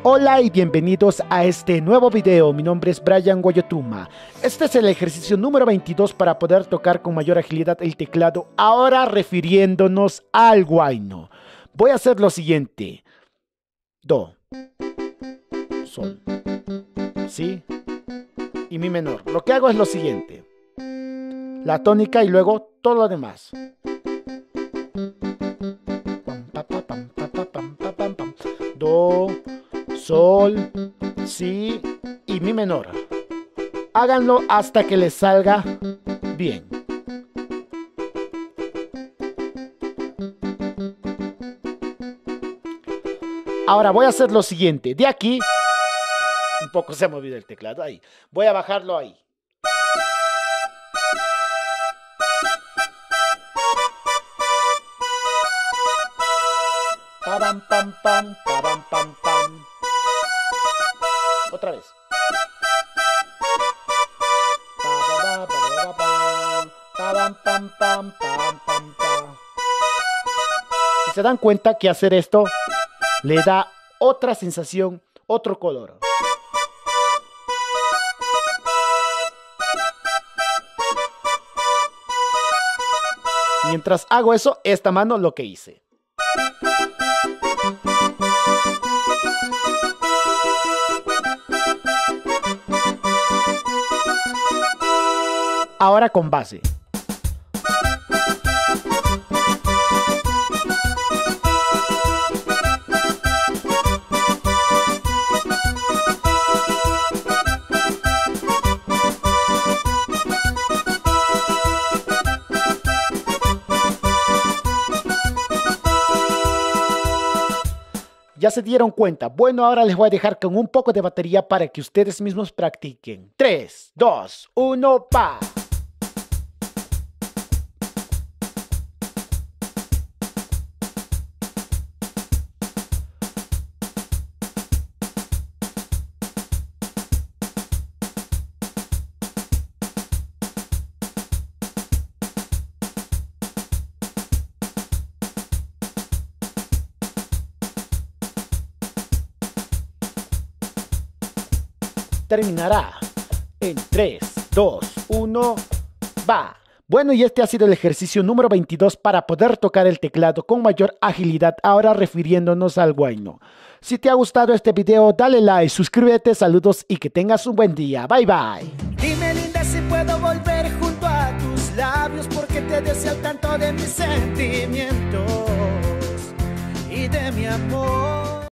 Hola y bienvenidos a este nuevo video. Mi nombre es Brian Guayotuma. Este es el ejercicio número 22 para poder tocar con mayor agilidad el teclado, ahora refiriéndonos al huayno. Voy a hacer lo siguiente: do, sol, si y mi menor. Lo que hago es lo siguiente: la tónica y luego todo lo demás. Do, sol, si y mi menor. Háganlo hasta que les salga bien. Ahora voy a hacer lo siguiente. De aquí, un poco se ha movido el teclado ahí. Voy a bajarlo ahí. Pam, pam, pam, pam, pam, pam. Otra vez. Pam, pam, pam, pam, pam, pam. Si se dan cuenta que hacer esto le da otra sensación, otro color. Mientras hago eso, esta mano lo que hice. Ahora con base. ¿Ya se dieron cuenta? Bueno, ahora les voy a dejar con un poco de batería para que ustedes mismos practiquen. 3, 2, 1, ¡pa! Terminará en 3, 2, 1, va. Bueno, y este ha sido el ejercicio número 22 para poder tocar el teclado con mayor agilidad, ahora refiriéndonos al huayno. Si te ha gustado este video, dale like, suscríbete, saludos y que tengas un buen día. Bye bye. Dime, linda, si puedo volver junto a tus labios, porque te deseo tanto de mis sentimientos y de mi amor.